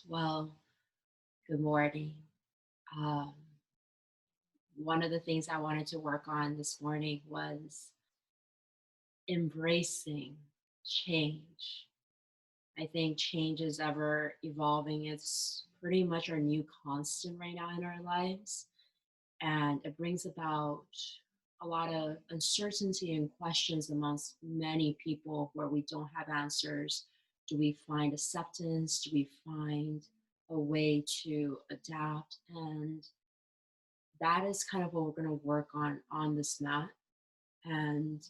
Well, good morning. Um, One of the things I wanted to work on this morning was embracing change. I think change is ever evolving. It's pretty much our new constant right now in our lives. And it brings about a lot of uncertainty and questions amongst many people where we don't have answers. Do we find acceptance? Do we find a way to adapt? And that is kind of what we're going to work on this mat, and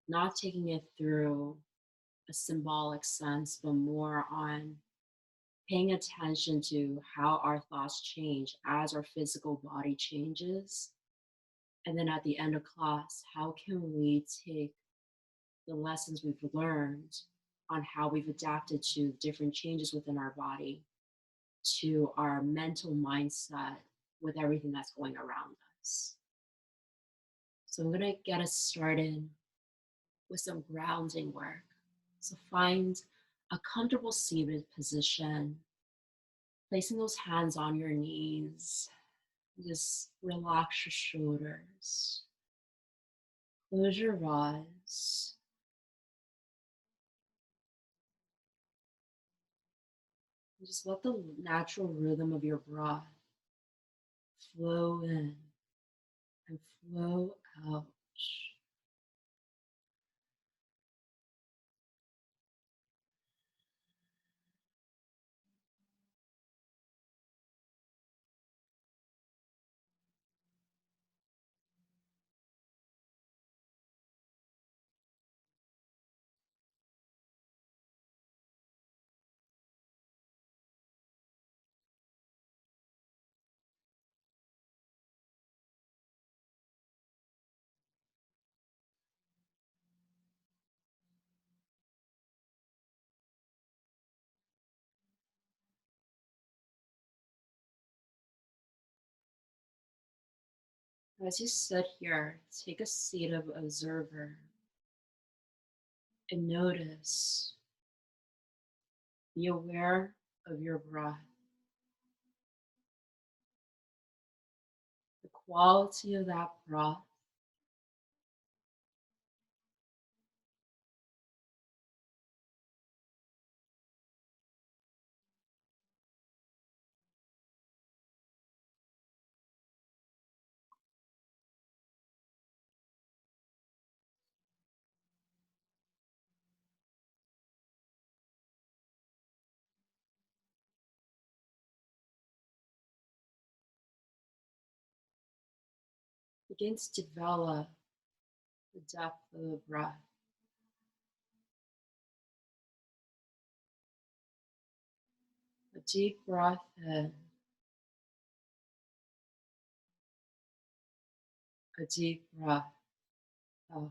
not taking it through a symbolic sense, but more on paying attention to how our thoughts change as our physical body changes. And then at the end of class, how can we take the lessons we've learned on how we've adapted to different changes within our body, to our mental mindset with everything that's going around us. So I'm going to get us started with some grounding work. So find a comfortable seated position, placing those hands on your knees. Just relax your shoulders, close your eyes, and just let the natural rhythm of your breath flow in and flow out. As you sit here, take a seat of observer and notice, be aware of your breath, the quality of that breath. Begin to develop the depth of the breath. A deep breath in, a deep breath out.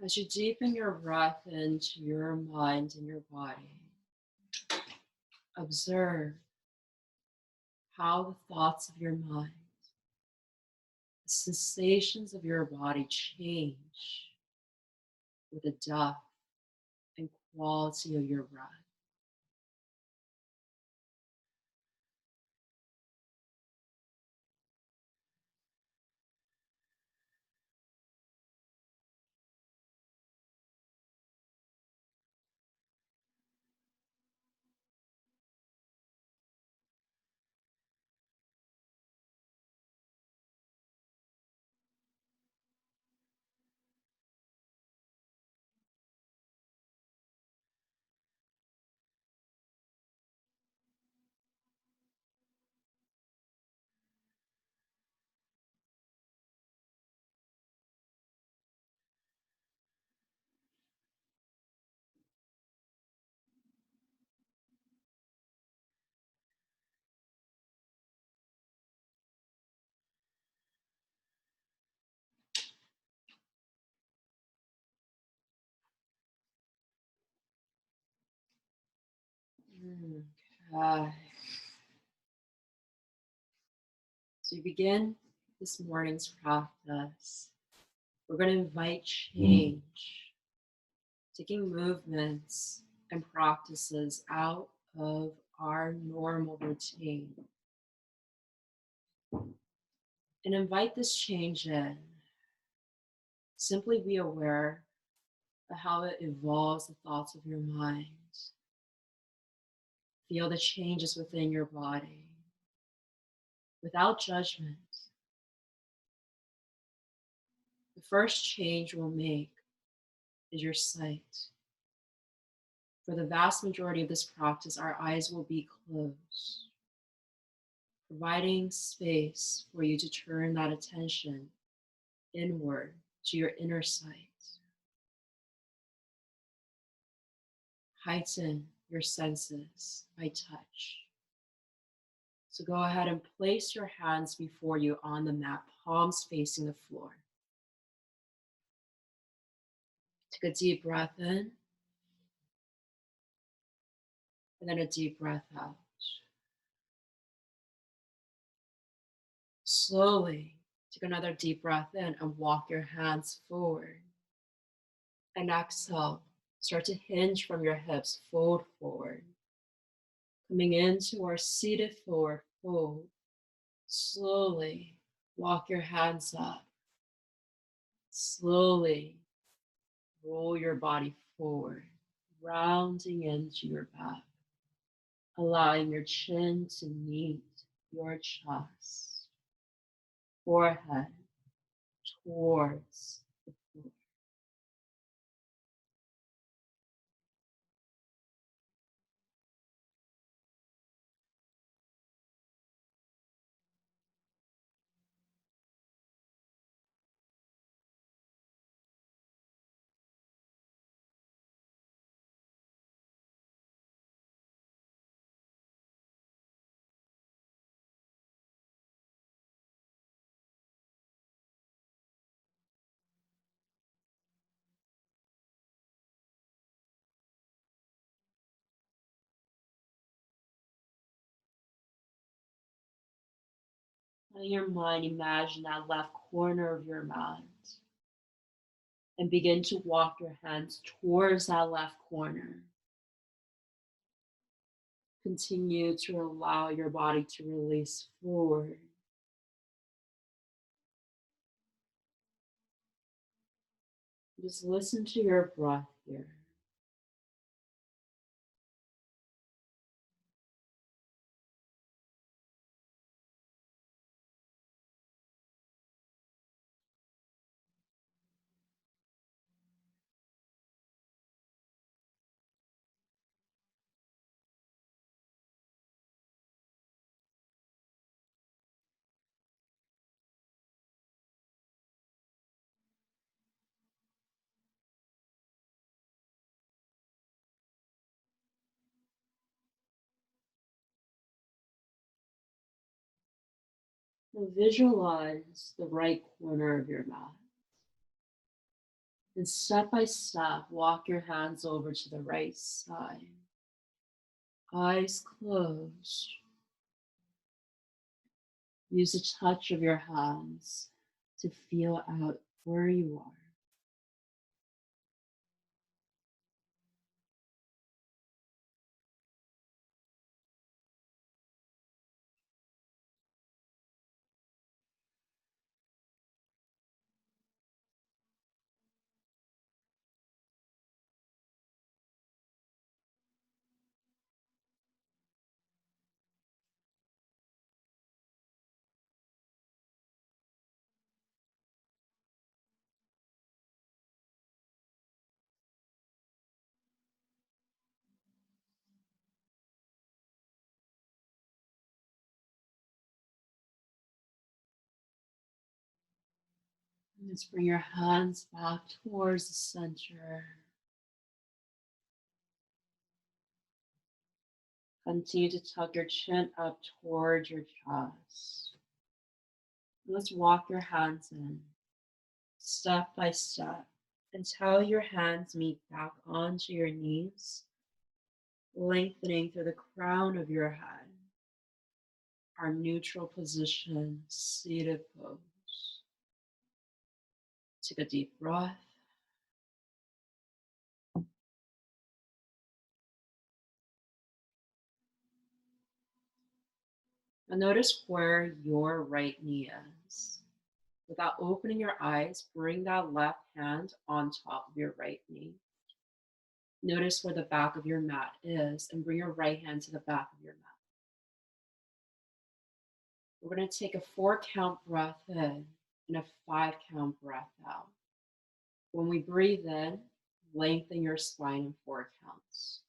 As you deepen your breath into your mind and your body, observe how the thoughts of your mind, the sensations of your body change with the depth and quality of your breath. Uh, so we begin this morning's practice. We're going to invite change, taking movements and practices out of our normal routine and invite this change in. Simply be aware of how it evolves the thoughts of your mind. Feel the changes within your body without judgment. The first change we'll make is your sight. For the vast majority of this practice, our eyes will be closed, providing space for you to turn that attention inward to your inner sight. Heighten your senses by touch. So go ahead and place your hands before you on the mat, palms facing the floor. Take a deep breath in, and then a deep breath out. Slowly take another deep breath in and walk your hands forward. And exhale, start to hinge from your hips, fold forward. Coming into our seated forward fold. Slowly walk your hands up. Slowly roll your body forward, rounding into your back, allowing your chin to meet your chest, forehead towards the floor. Let your mind imagine that left corner of your mat and begin to walk your hands towards that left corner. Continue to allow your body to release forward. Just listen to your breath here. Now visualize the right corner of your mat. And step by step, walk your hands over to the right side. Eyes closed. Use the touch of your hands to feel out where you are. Let's bring your hands back towards the center. Continue to tuck your chin up towards your chest. Let's walk your hands in, step by step, until your hands meet back onto your knees. lengthening through the crown of your head, our neutral position, seated pose. Take a deep breath. And notice where your right knee is. Without opening your eyes, bring that left hand on top of your right knee. Notice where the back of your mat is and bring your right hand to the back of your mat. We're going to take a 4-count breath in and a 5-count breath out. When we breathe in, lengthen your spine in 4 counts.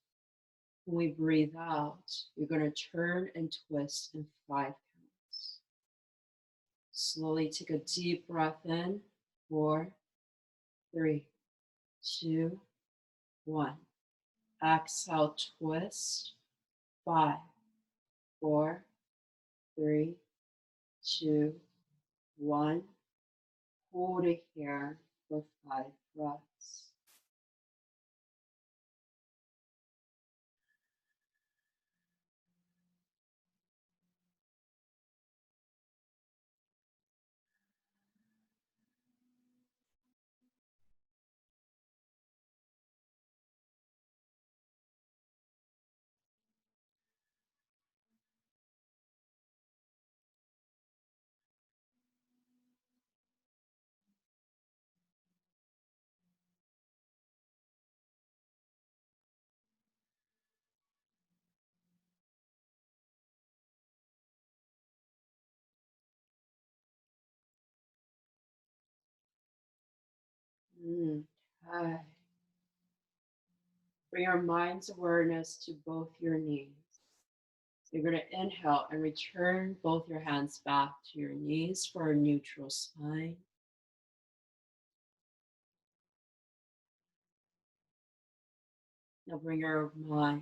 When we breathe out, you're going to turn and twist in 5 counts. Slowly take a deep breath in. 4, 3, 2, 1. Exhale, twist. 5, 4, 3, 2, 1. Hold it here for 5 breaths. Okay. Bring your mind's awareness to both your knees. You're going to inhale and return both your hands back to your knees for a neutral spine. Now bring your mind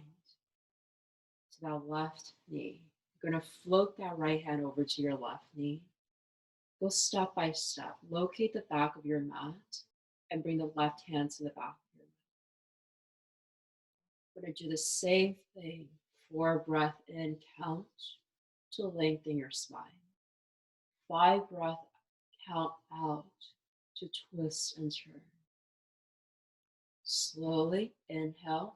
to that left knee. You're going to float that right hand over to your left knee. Go step by step. Locate the back of your mat and bring the left hand to the back of your mat. We're going to do the same thing. 4 breath in count to lengthen your spine. 5 breath count out to twist and turn. Slowly inhale.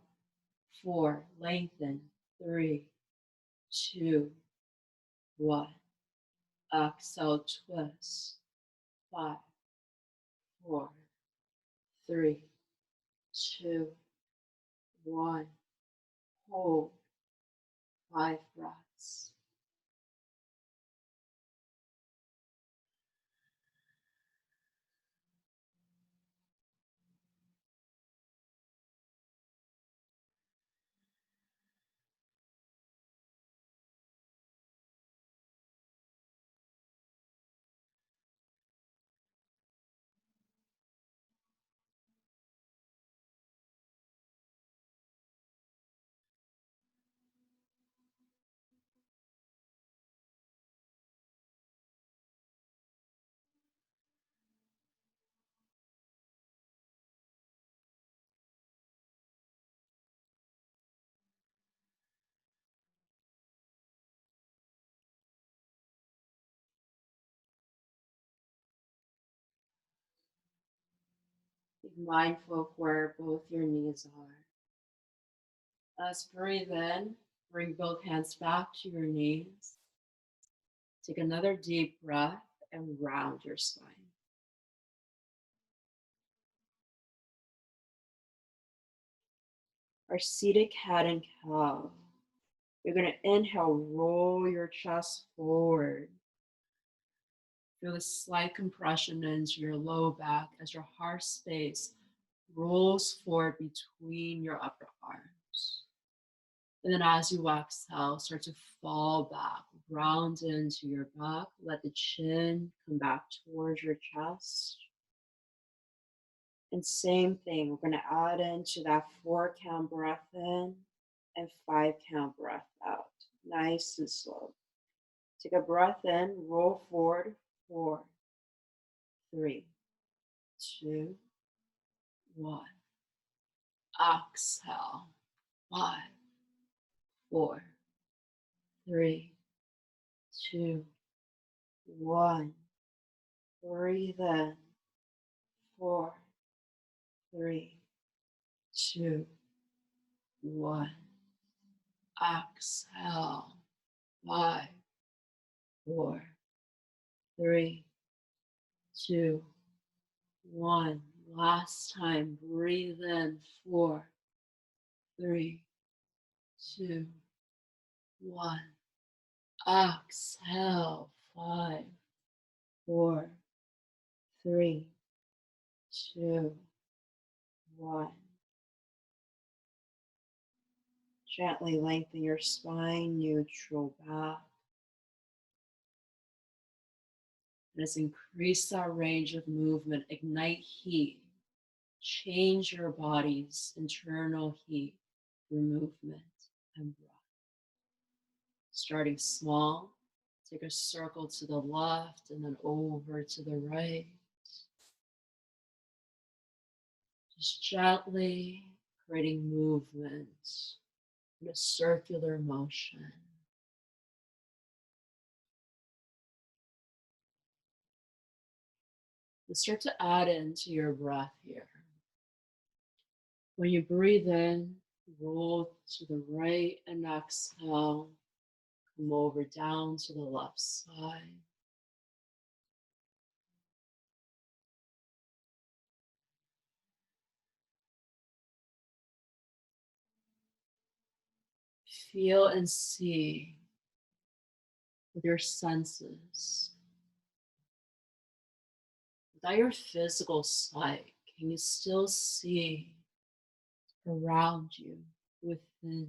4, lengthen. 3, 2, 1. Exhale, twist. 5, 4, 3, 2, 1. Hold 5 breaths. Be mindful of where both your knees are. Let's breathe in. Bring both hands back to your knees. Take another deep breath and round your spine. Our seated cat and cow. You're going to inhale, roll your chest forward. Feel a slight compression into your low back as your heart space rolls forward between your upper arms. And then as you exhale, start to fall back, round into your back. Let the chin come back towards your chest. And same thing, we're going to add into that 4-count breath in and 5-count breath out. Nice and slow. Take a breath in, roll forward, 4, 3, 2, 1. Exhale, 5, four, three, two, one. Breathe in. Four, three, two, one. Exhale. Five, four, three, two, one. Last time. Breathe in. Four, three, two, one. Exhale. Five, four, three, two, one. Gently lengthen your spine, neutral back. Let's increase our range of movement, ignite heat, change your body's internal heat through movement and breath. Starting small, take a circle to the left and then over to the right. Just gently creating movement in a circular motion. And start to add into your breath here. When you breathe in, roll to the right and exhale. Come over down to the left side. Feel and see with your senses. Without your physical sight, can you still see around you, within you?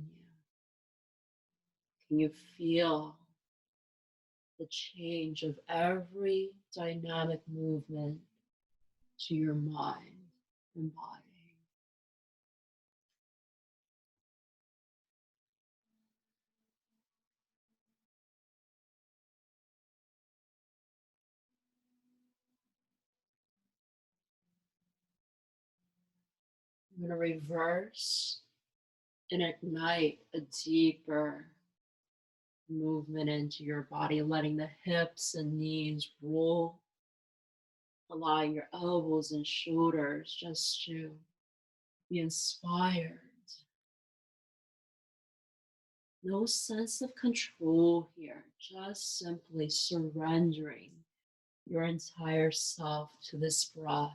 Can you feel the change of every dynamic movement to your mind and body? I'm going to reverse and ignite a deeper movement into your body, letting the hips and knees roll, allowing your elbows and shoulders just to be inspired. No sense of control here, just simply surrendering your entire self to this breath,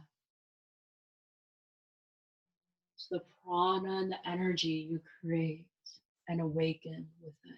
to the prana and the energy you create and awaken within.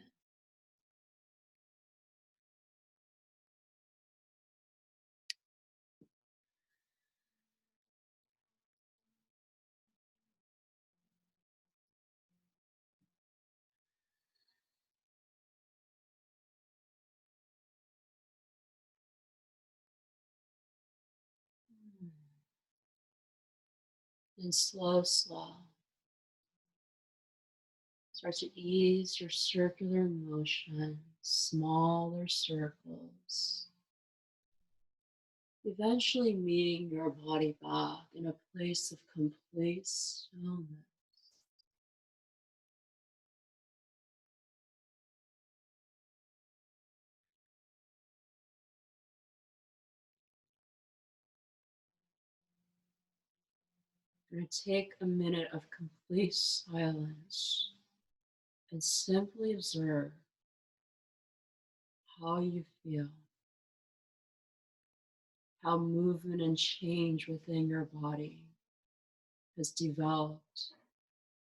And slow, start to ease your circular motion, smaller circles, eventually meeting your body back in a place of complete stillness. You're going to take a minute of complete silence and simply observe how you feel, how movement and change within your body has developed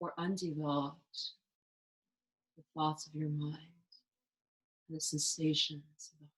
or undeveloped the thoughts of your mind and the sensations of the heart.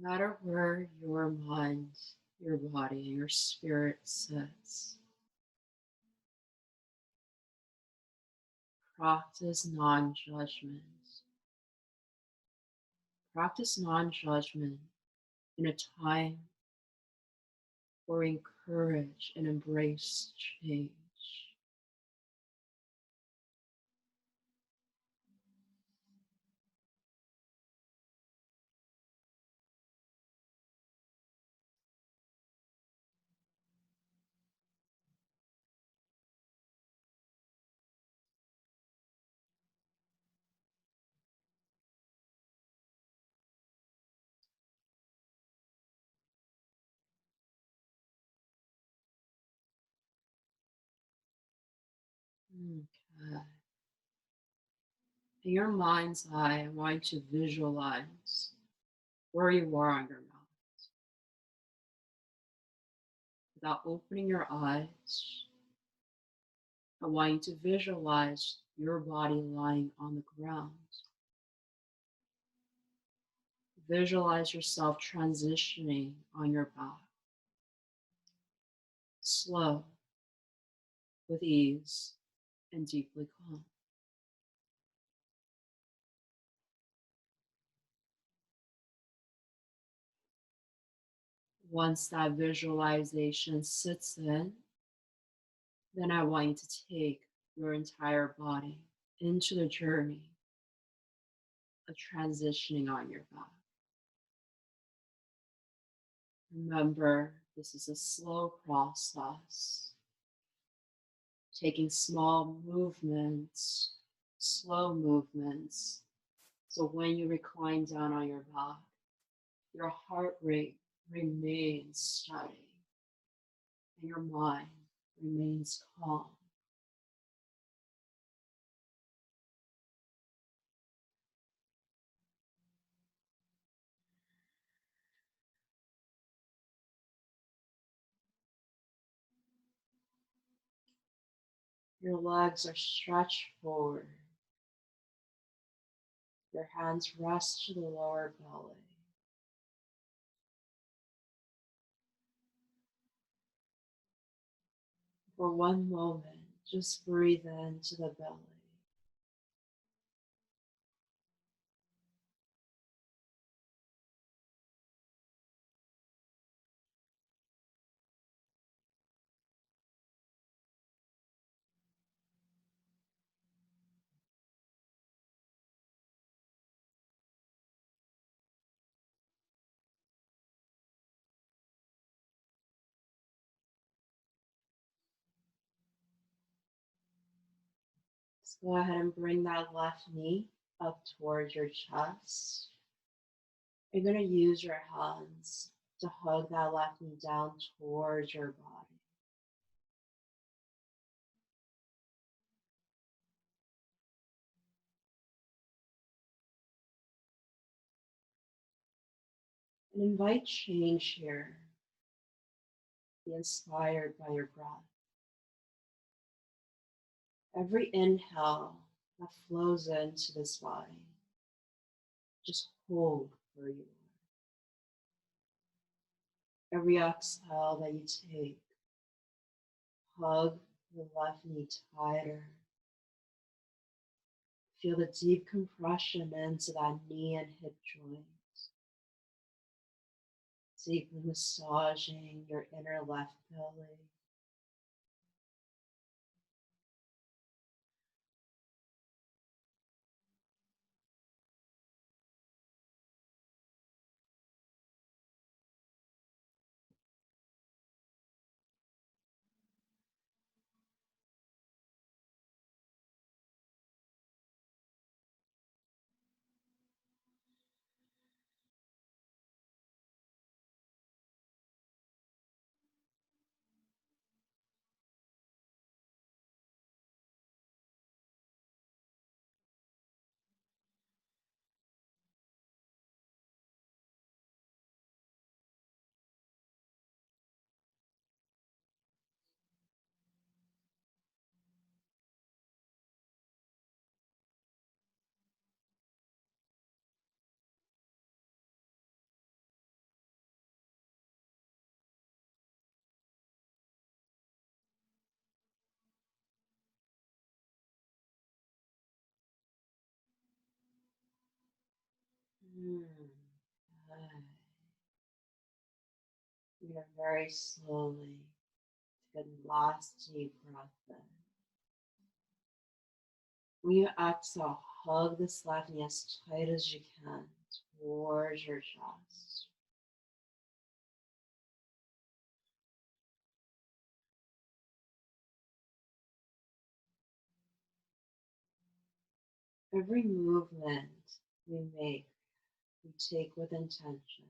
No matter where your mind, your body, and your spirit sits, practice non judgment. Practice non judgment in a time where we encourage and embrace change. Okay. In your mind's eye, I want you to visualize where you are on your mat. Without opening your eyes, I want you to visualize your body lying on the ground. Visualize yourself transitioning on your back, slow, with ease, and deeply calm. Once that visualization sits in, then I want you to take your entire body into the journey of transitioning on your back. Remember, this is a slow process, taking small movements, slow movements. So when you recline down on your back, your heart rate remains steady and your mind remains calm. Your legs are stretched forward. Your hands rest to the lower belly. For one moment, just breathe into the belly. Just go ahead and bring that left knee up towards your chest. You're going to use your hands to hug that left knee down towards your body. And invite change here. Be inspired by your breath. Every inhale that flows into this body, just hold where you are. Every exhale that you take, hug the left knee tighter. Feel the deep compression into that knee and hip joint, deeply massaging your inner left belly. We are very slowly take a last deep breath in. When you exhale, hug this left knee as tight as you can towards your chest. Every movement we make, we take with intention.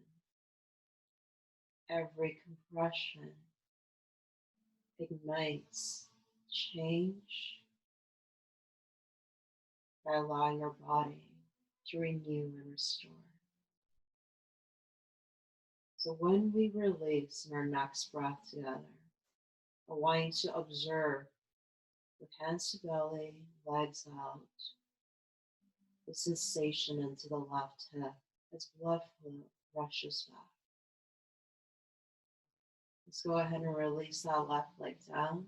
Every compression ignites change by allowing your body to renew and restore. So when we release in our next breath together, I want you to observe with hands to belly, legs out, the sensation into the left hip as blood flow rushes back. Let's go ahead and release that left leg down,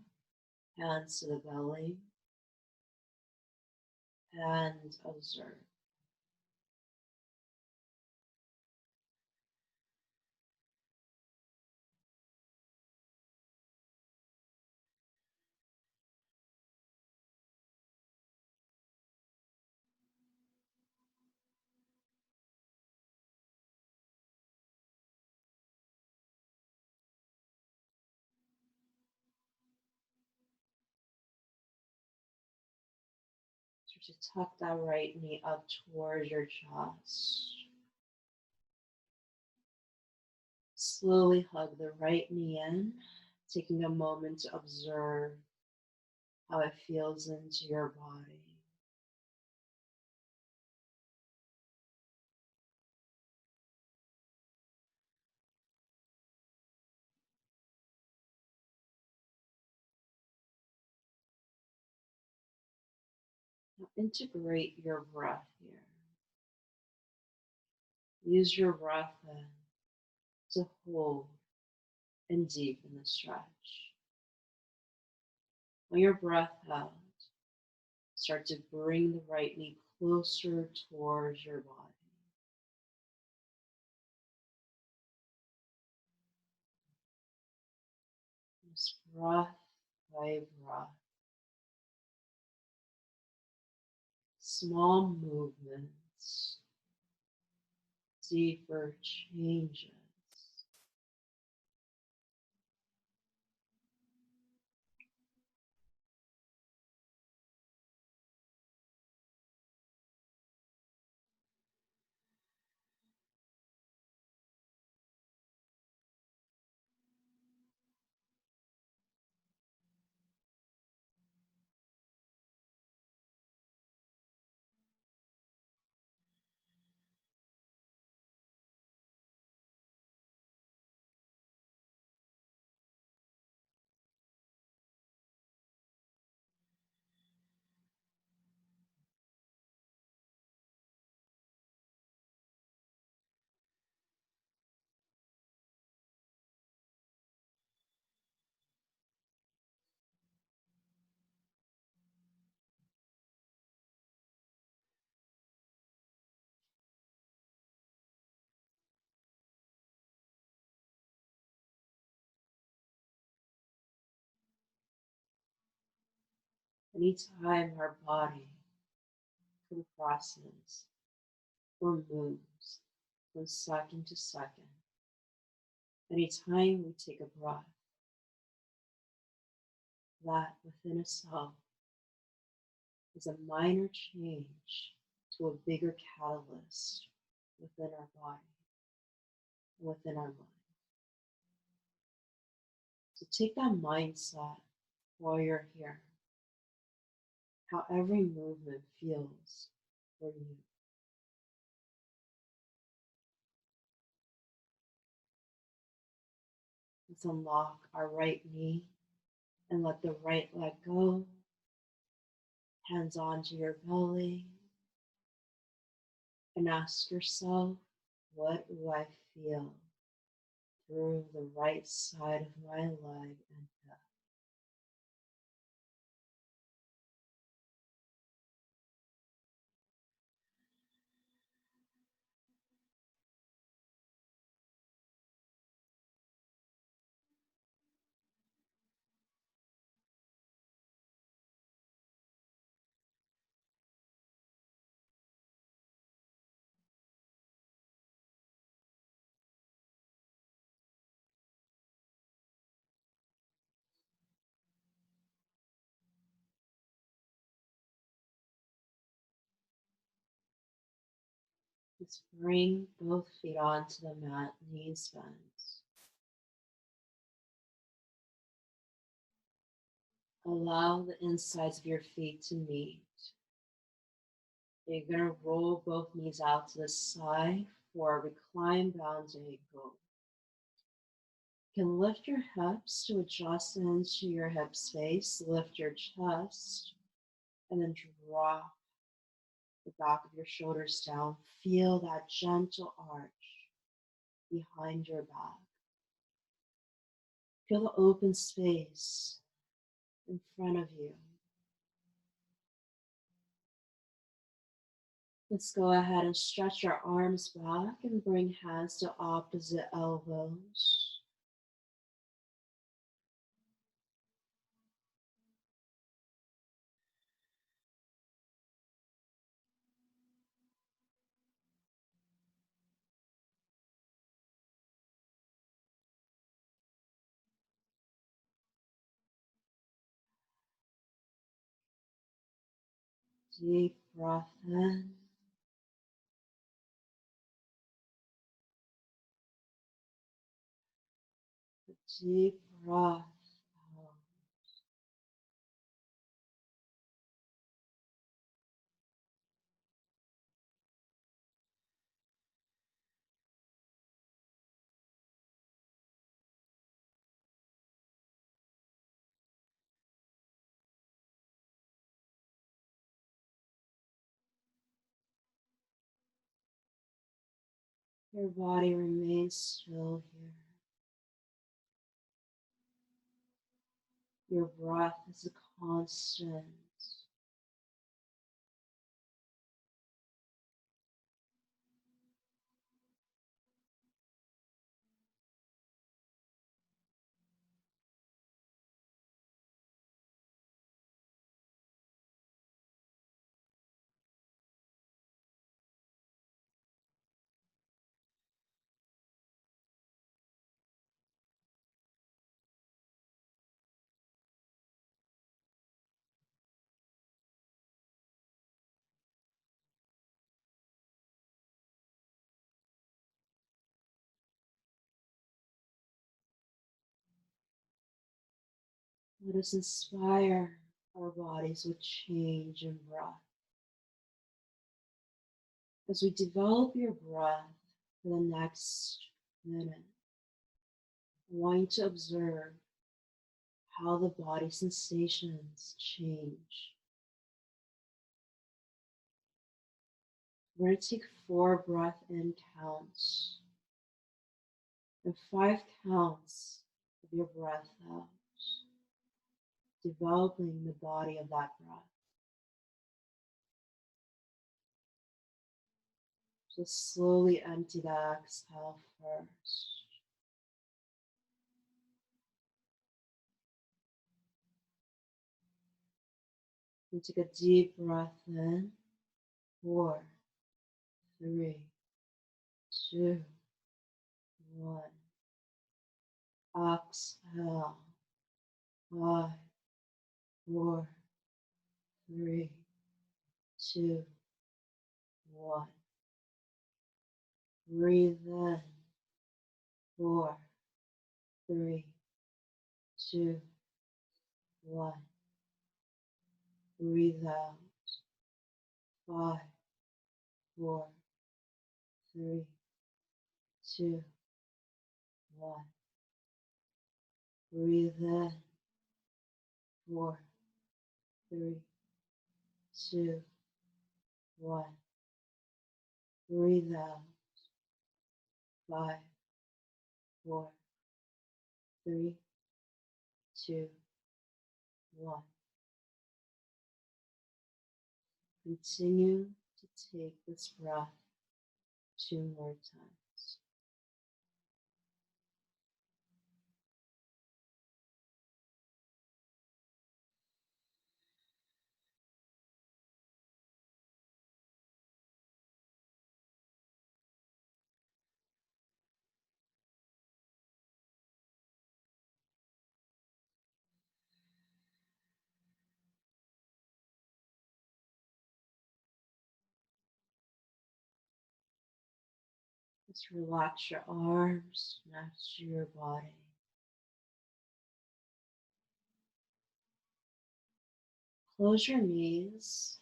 hands to the belly, and observe. Start to tuck that right knee up towards your chest. Slowly hug the right knee in, taking a moment to observe how it feels into your body. Now integrate your breath here. Use your breath in to hold and deepen the stretch. On your breath out, start to bring the right knee closer towards your body. Just breath by breath. Small movements, deeper changes. Anytime our body compresses or moves from second to second, anytime we take a breath, that within itself is a minor change to a bigger catalyst within our body, within our mind. So take that mindset while you're here, how every movement feels for you. Let's unlock our right knee and let the right leg go. Hands onto your belly and ask yourself, what do I feel through the right side of my leg and hip? Let's bring both feet onto the mat, knees bent. Allow the insides of your feet to meet. You're going to roll both knees out to the side for recline bound angle. You can lift your hips to adjust into your hip space, lift your chest, and then drop the back of your shoulders down. Feel that gentle arch behind your back. Feel the open space in front of you. Let's go ahead and stretch our arms back and bring hands to opposite elbows. Deep breath in. Deep breath out. Your body remains still here. Your breath is a constant. Let us inspire our bodies with change and breath. As we develop your breath for the next minute, I want you to observe how the body sensations change. We're going to take 4 breath in counts and 5 counts of your breath out, developing the body of that breath. Just slowly empty the exhale first. And take a deep breath in. 4, 3, 2, 1. Exhale. 5, 4, 3, 2, 1. Breathe in. 4, 3, 2, 1. Breathe out. 5, 4, 3, 2, 1. Breathe in. 4, 3, 2, 1. Breathe out. 5, 4, 3, 2, 1. Continue to take this breath 2 more times. Just relax your arms next to your body. Close your knees.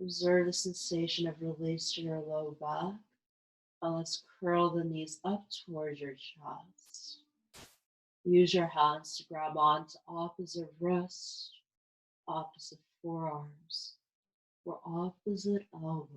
Observe the sensation of release to your low back. And let's curl the knees up towards your chest. Use your hands to grab onto opposite wrists, opposite forearms, or opposite elbows.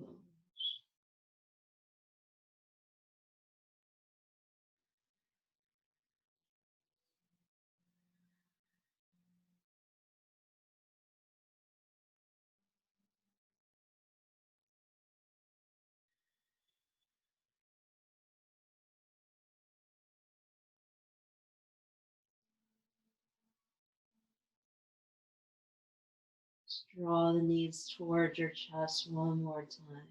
Just draw the knees towards your chest one more time.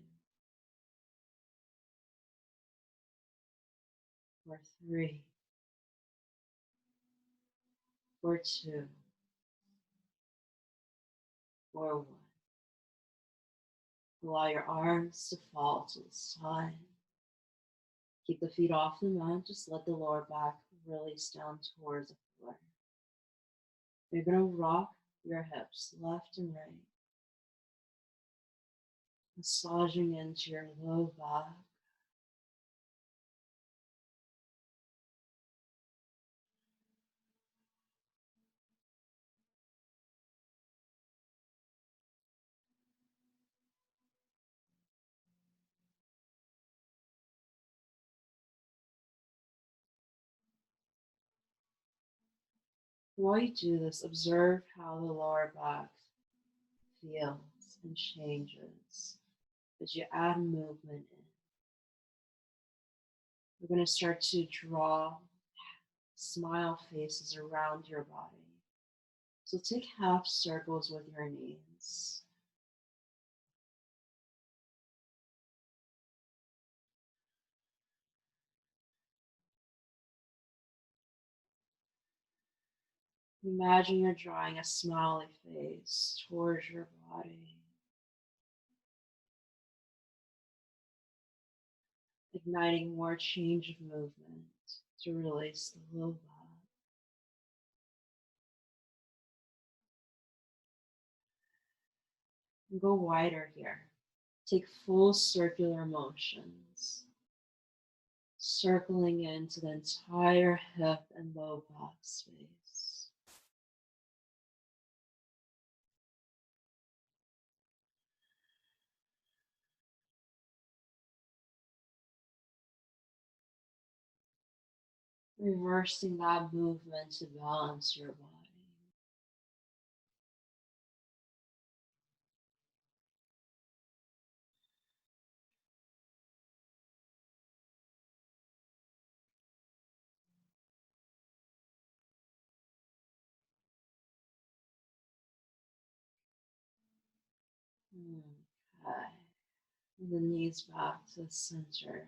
For 3, for 2, for 1. Allow your arms to fall to the side. Keep the feet off the mat. Just let the lower back release down towards the floor. You're going to rock your hips left and right, massaging into your low back. While you do this, observe how the lower back feels and changes as you add movement in. We're going to start to draw smile faces around your body. So take half circles with your knees. Imagine you're drawing a smiley face towards your body, igniting more change of movement to release the low back. And go wider here. Take full circular motions, circling into the entire hip and low back space. Reversing that movement to balance your body. Okay. And the knees back to the center.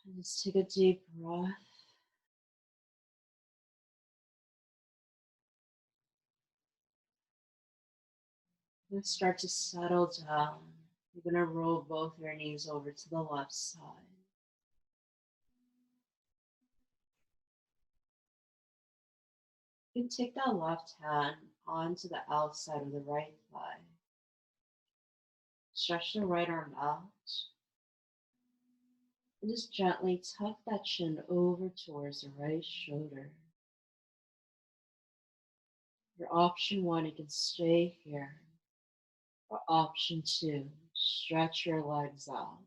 And just take a deep breath. Let's start to settle down. You're going to roll both your knees over to the left side. You can take that left hand onto the outside of the right thigh. Stretch the right arm out. And just gently tuck that chin over towards the right shoulder. For option 1, you can stay here. Or option 2, stretch your legs out.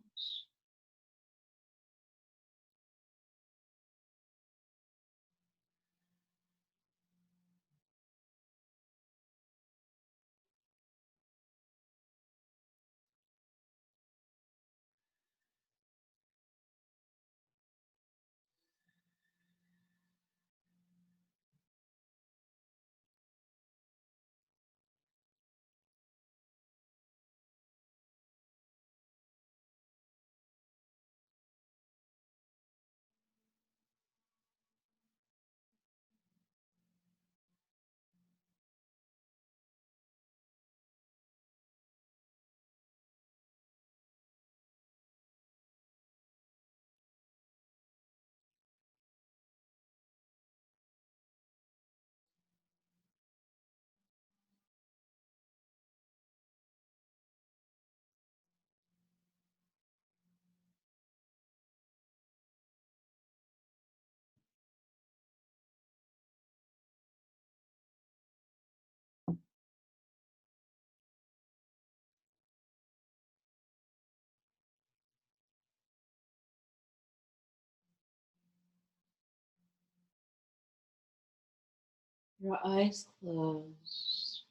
Your eyes closed.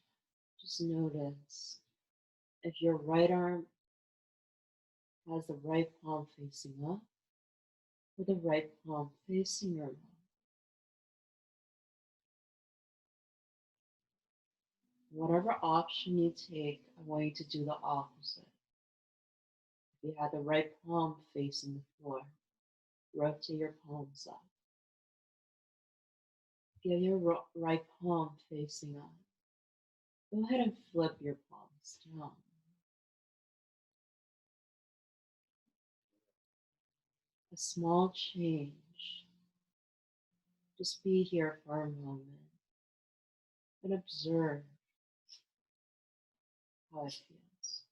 Just notice if your right arm has the right palm facing up or the right palm facing your mouth. Whatever option you take, I want you to do the opposite. If you had the right palm facing the floor, rotate your palms up. If you have your right palm facing up, go ahead and flip your palms down. A small change. Just be here for a moment and observe how it feels.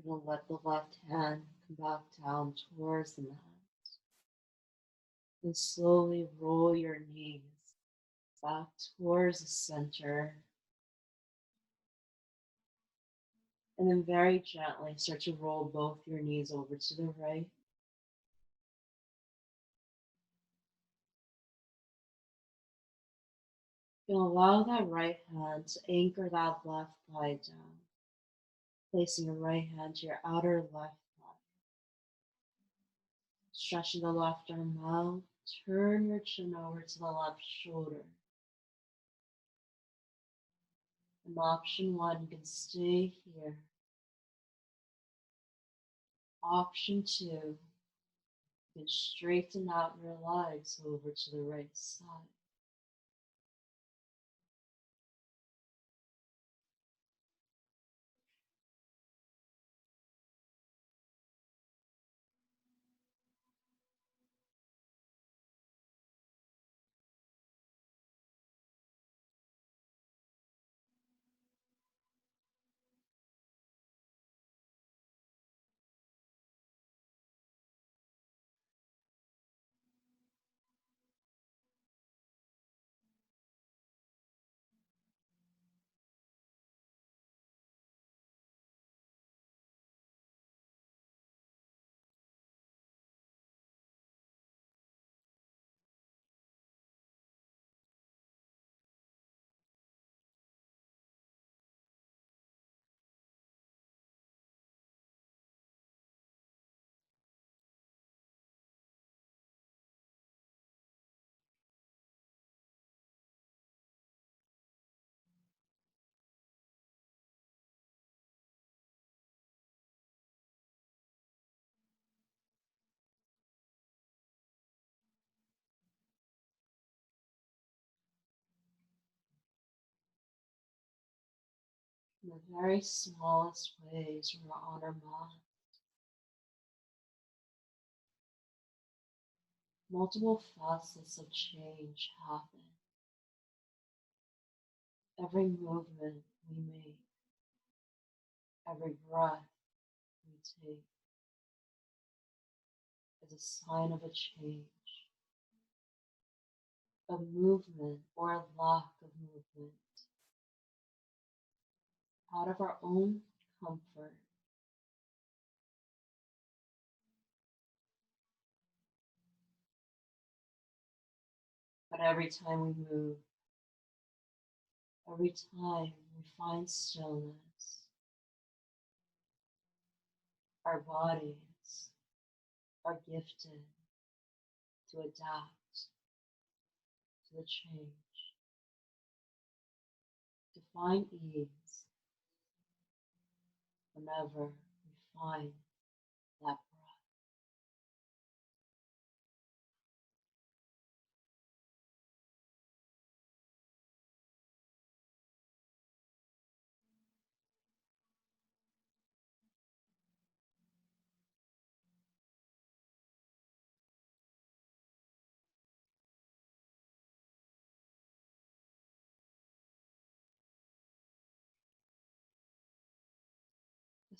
You're gonna let the left hand come back down towards the mat and slowly roll your knees back towards the center. And then very gently start to roll both your knees over to the right. You'll allow that right hand to anchor that left thigh down, placing your right hand to your outer left thigh. Stretching the left arm out, turn your chin over to the left shoulder. And option one, you can stay here. Option two, you can straighten out your legs over to the right side. In the very smallest ways, we're on our mat. Multiple facets of change happen. Every movement we make, every breath we take is a sign of a change, a movement or a lack of movement, out of our own comfort. But every time we move, every time we find stillness, our bodies are gifted to adapt to the change, to find ease whenever we find that breath.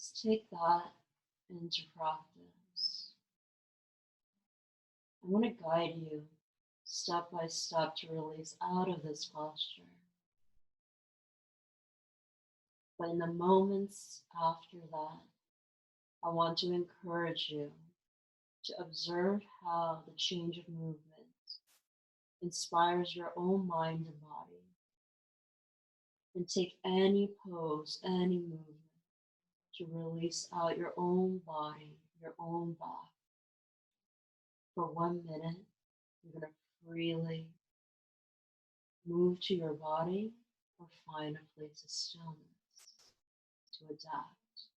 Let's take that into practice. I want to guide you step by step to release out of this posture. But in the moments after that, I want to encourage you to observe how the change of movement inspires your own mind and body. And take any pose, any movement to release out your own body, your own back. For 1 minute, you're going to freely move to your body or find a place of stillness to adapt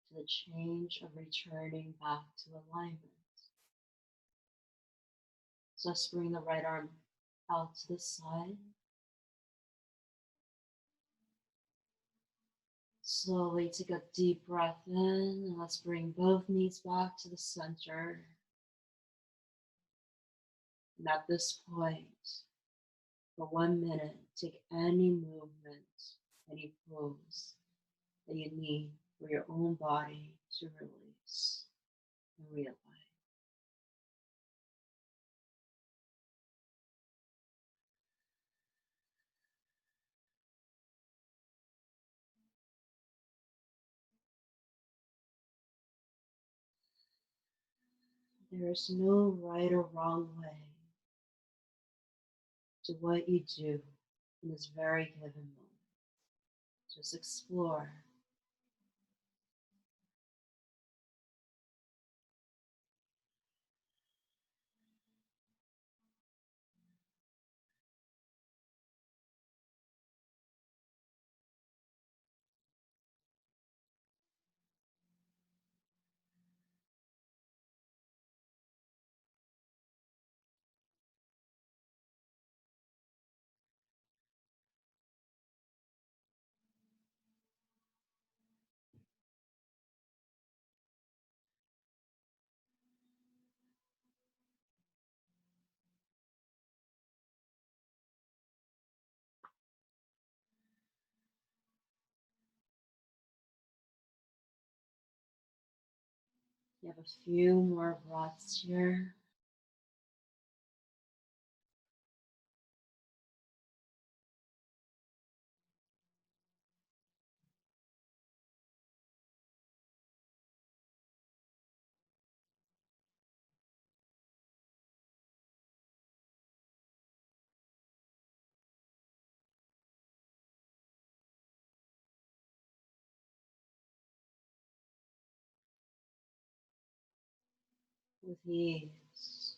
to the change of returning back to alignment. So let's bring the right arm out to the side. Slowly take a deep breath in, and let's bring both knees back to the center. And at this point, for 1 minute, take any movement, any pose that you need for your own body to release and realign. There is no right or wrong way to what you do in this very given moment. Just explore. You have a few more breaths here. With ease,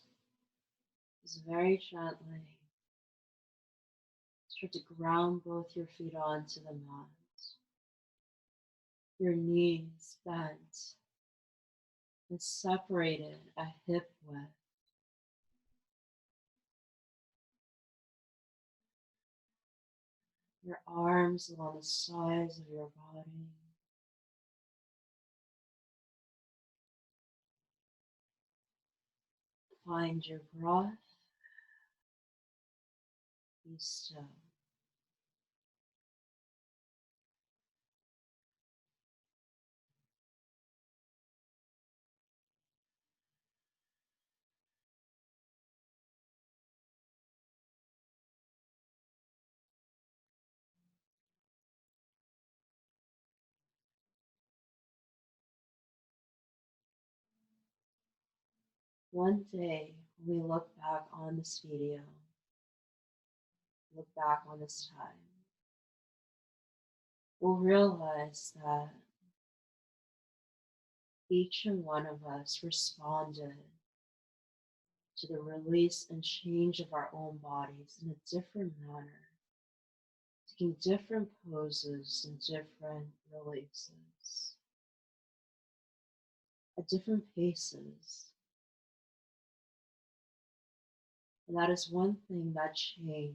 just very gently start to ground both your feet onto the mat. Your knees bent and separated a hip width. Your arms along the sides of your body. Find your breath. Be still. One day, when we look back on this video, look back on this time, we'll realize that each and one of us responded to the release and change of our own bodies in a different manner, taking different poses and different releases at different paces. And that is one thing that change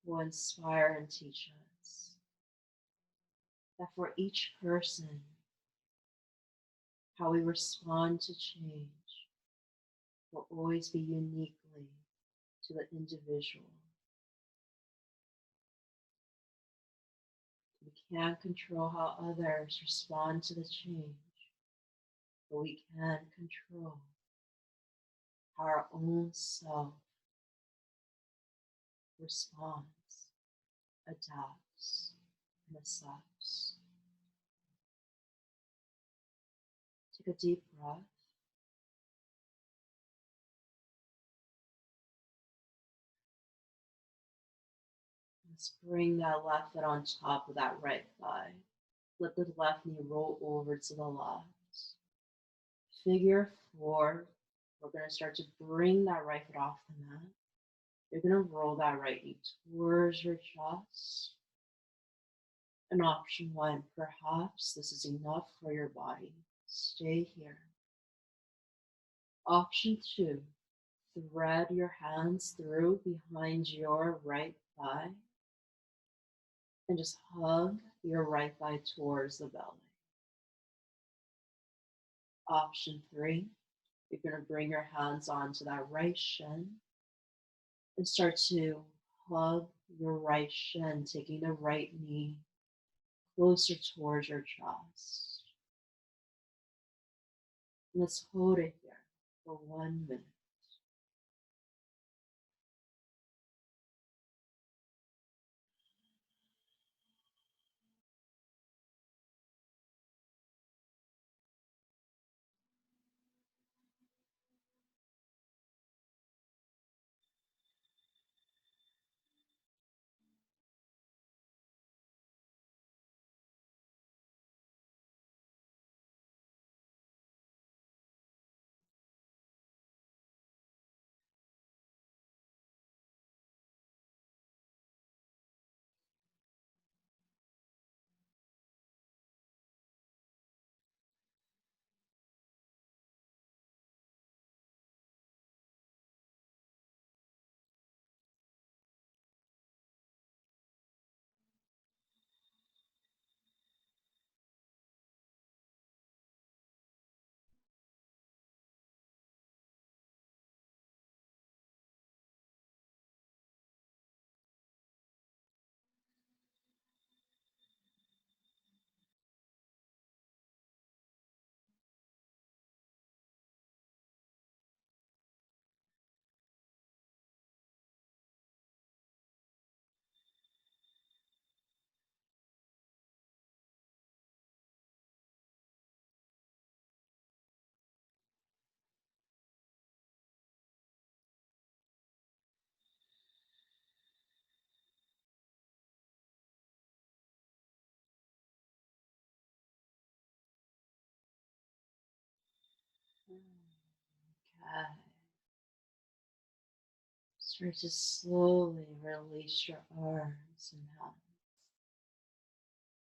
will inspire and teach us. That for each person, how we respond to change will always be uniquely to the individual. We can't control how others respond to the change, but we can control how our own self responds, adapts, and accepts. Take a deep breath. Let's bring that left foot on top of that right thigh. Let the left knee roll over to the left. Figure four. We're going to start to bring that right foot off the mat. You're going to roll that right knee towards your chest. And option one, perhaps this is enough for your body. Stay here. Option two, thread your hands through behind your right thigh and just hug your right thigh towards the belly. Option three, you're going to bring your hands onto that right shin and start to hug your right shin, taking the right knee closer towards your chest. Let's hold it here for 1 minute. Okay. Start to slowly release your arms and hands.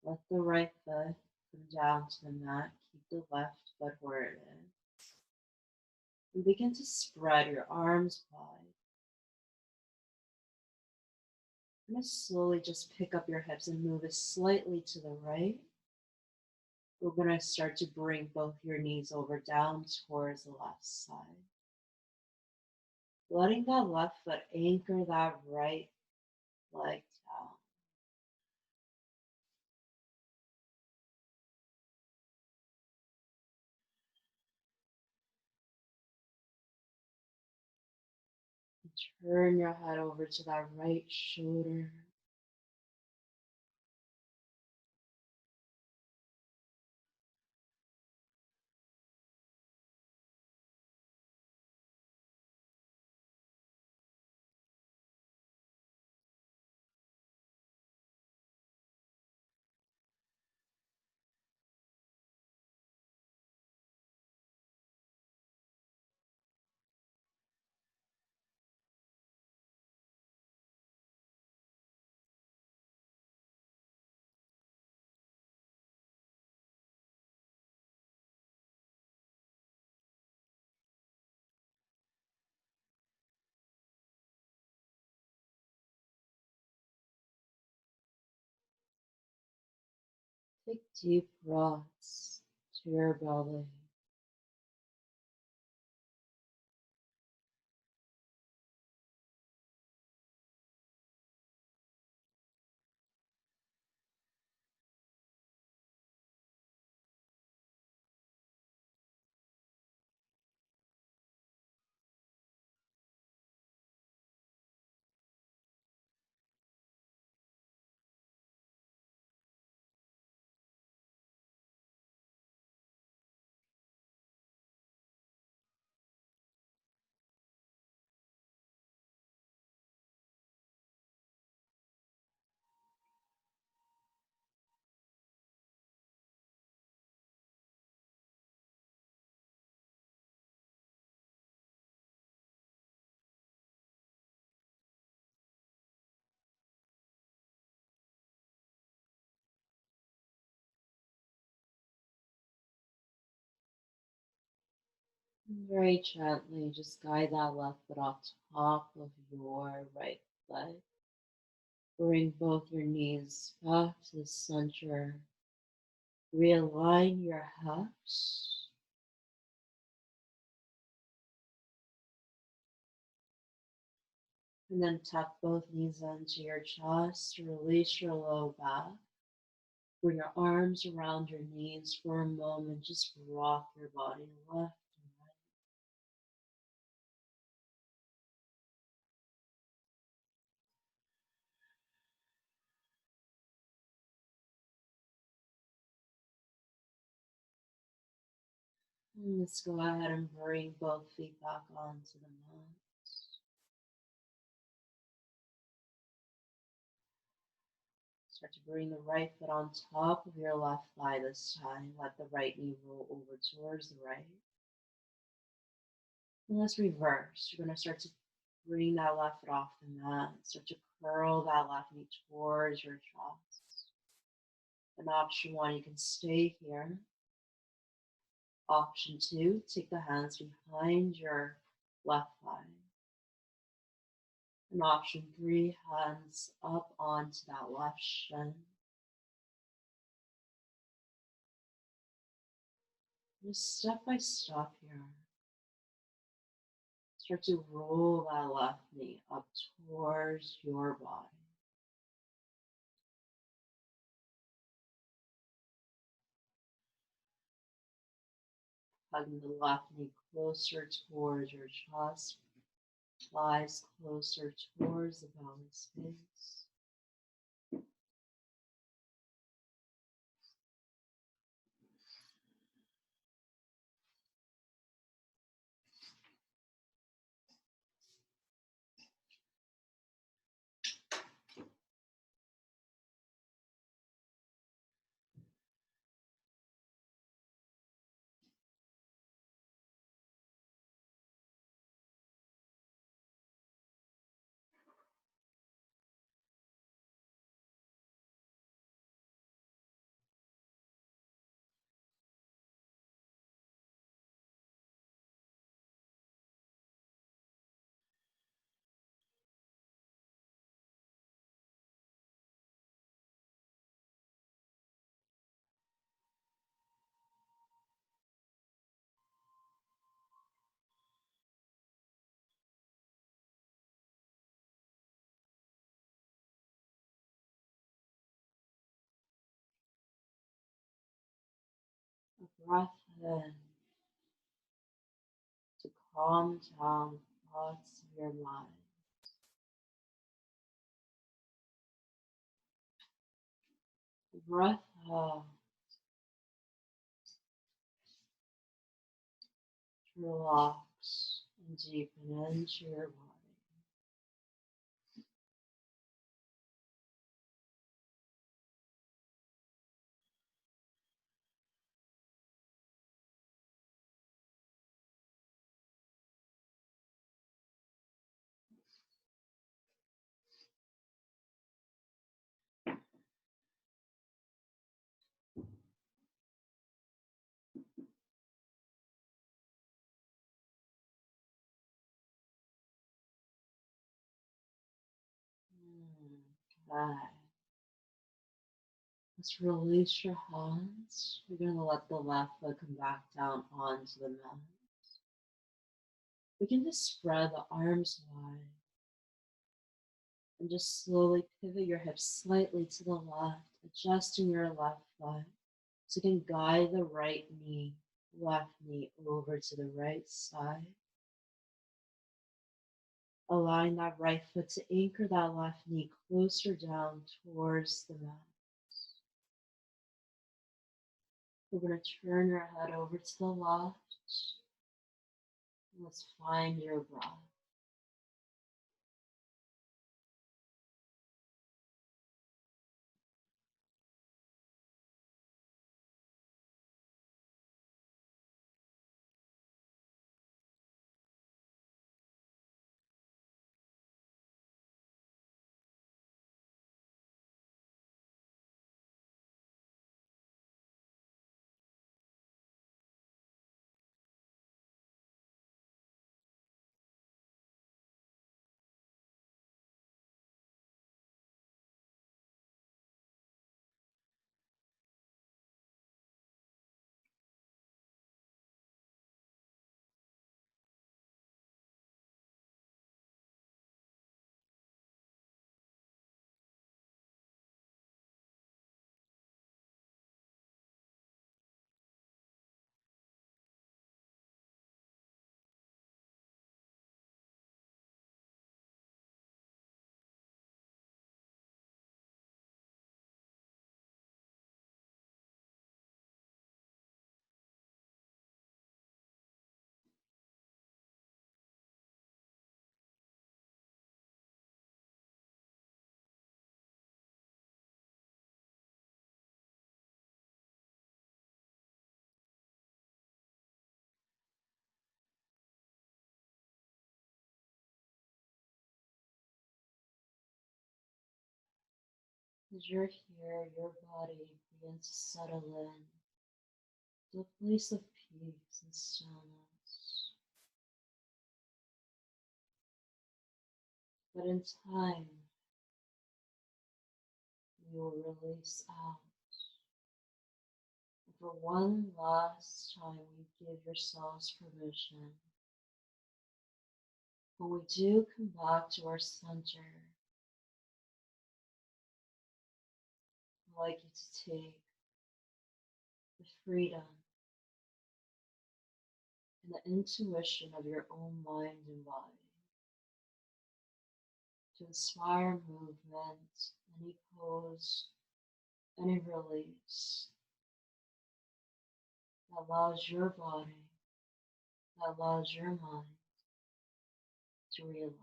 Let the right foot come down to the mat. Keep the left foot where it is. And begin to spread your arms wide. I'm going to slowly just pick up your hips and move it slightly to the right. We're going to start to bring both your knees over down towards the left side. Letting that left foot anchor that right leg down. And turn your head over to that right shoulder. Take deep breaths to your belly. Very gently, just guide that left foot off top of your right leg. Bring both your knees back to the center. Realign your hips. And then tuck both knees into your chest. Release your low back. Bring your arms around your knees for a moment. Just rock your body left and right. And let's go ahead and bring both feet back onto the mat. Start to bring the right foot on top of your left thigh this time. Let the right knee roll over towards the right. And let's reverse. You're going to start to bring that left foot off the mat. Start to curl that left knee towards your chest. And option one, you can stay here. Option two, take the hands behind your left thigh. And option three, hands up onto that left shin. Just step by step here. Start to roll that left knee up towards your body. Hugging the left knee closer towards your chest, thighs closer towards the belly space. A breath in to calm down the thoughts of your mind. A breath out to relax and deepen into your body. Okay. Let's release your hands. You're going to let the left foot come back down onto the mat. We can just spread the arms wide and just slowly pivot your hips slightly to the left, adjusting your left foot so you can guide the left knee over to the right side. Allowing that right foot to anchor that left knee closer down towards the mat. We're going to turn your head over to the left. Let's find your breath. As you're here, your body begins to settle in to a place of peace and stillness. But in time, you will release out. And for one last time, we give yourselves permission. When we do come back to our center, I'd like you to take the freedom and the intuition of your own mind and body to inspire movement, any pose, any release that allows your body, that allows your mind to realign.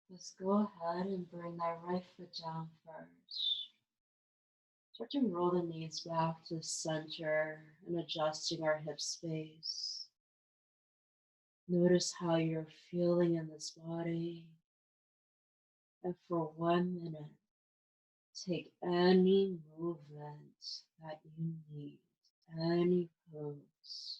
Let's go ahead and bring that right foot down first. Start to roll the knees back to the center and adjusting our hip space. Notice how you're feeling in this body. And for 1 minute, take any movement that you need, any pose.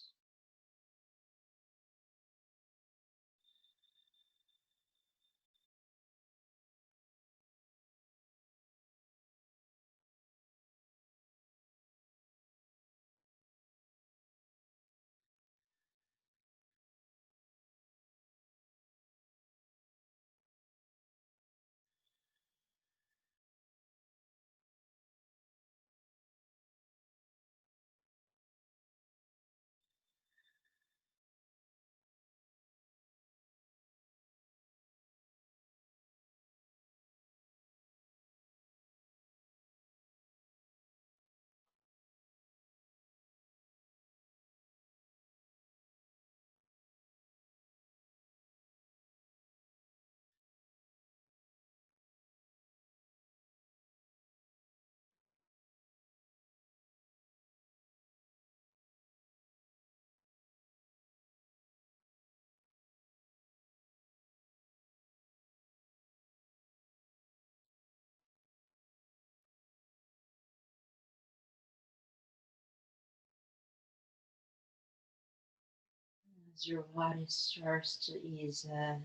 As your body starts to ease in and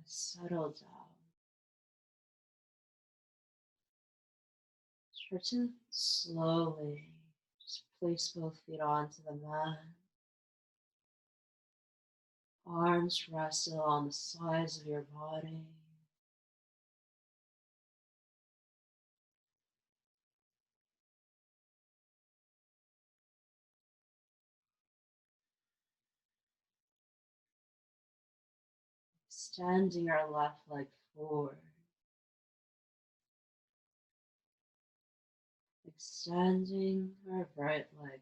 settle down, start to slowly just place both feet onto the mat. Arms rested on the sides of your body. Extending our left leg forward. Extending our right leg.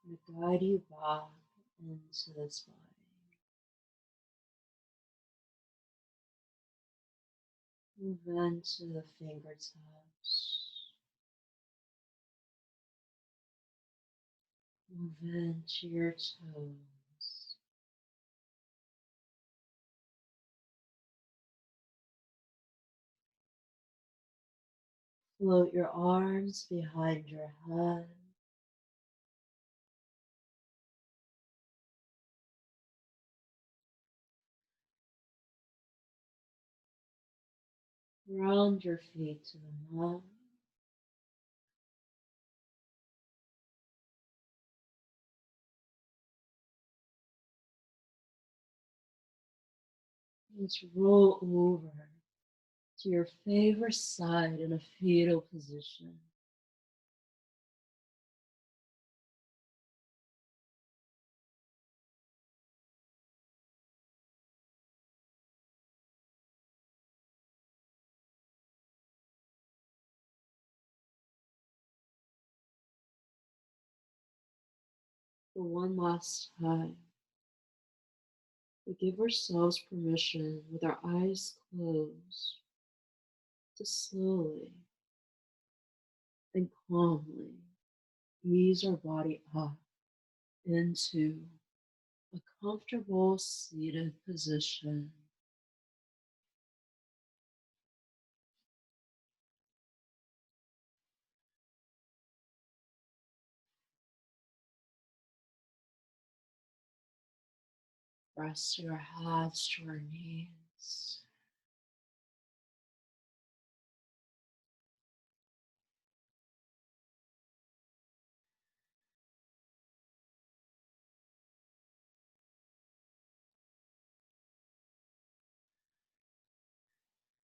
to guide you back into this body. Move into the fingertips. Move into your toes. Float your arms behind your head. Round your feet to the mat. Let's roll over to your favorite side in a fetal position. For one last time, we give ourselves permission with our eyes closed to slowly and calmly ease our body up into a comfortable seated position. Rest your hands to your knees.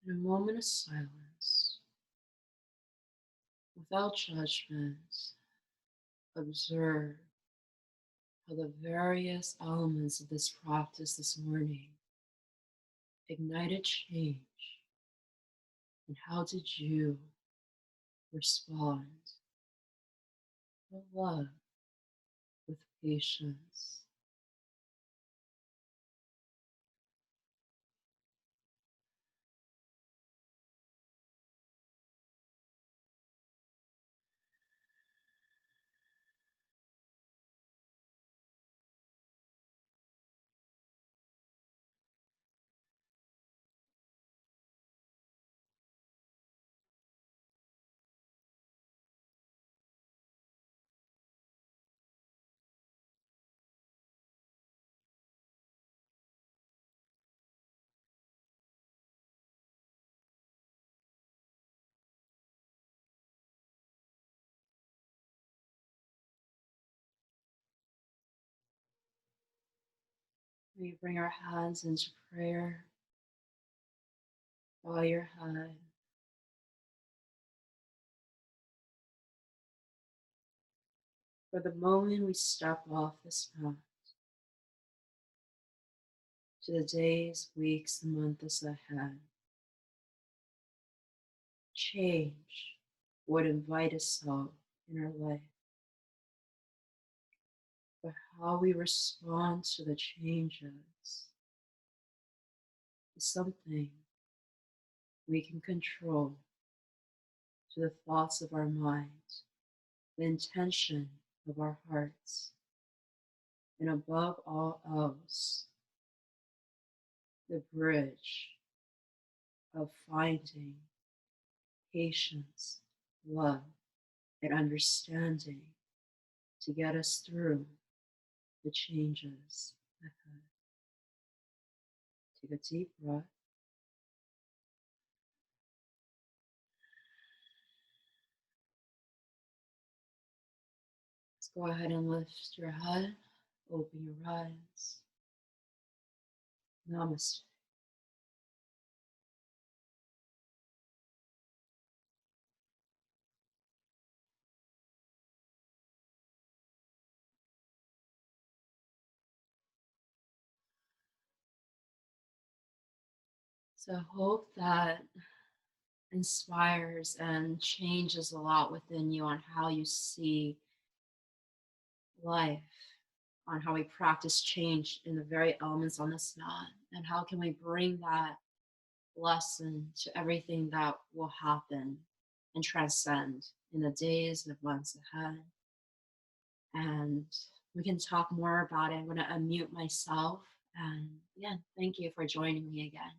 In a moment of silence, without judgment, observe how the various elements of this practice this morning ignited change, and how did you respond with love, with patience. We bring our hands into prayer, bow your head. For the moment we step off this path to the days, weeks, and months ahead, change would invite itself in our life. But how we respond to the changes is something we can control to the thoughts of our minds, the intention of our hearts, and above all else, the bridge of finding patience, love, and understanding to get us through the changes ahead. Take a deep breath. Let's go ahead and lift your head, open your eyes. Namaste. So I hope that inspires and changes a lot within you on how you see life, on how we practice change in the very elements on this mat, and how can we bring that lesson to everything that will happen and transcend in the days and months ahead. And we can talk more about it. I'm going to unmute myself. And yeah, thank you for joining me again.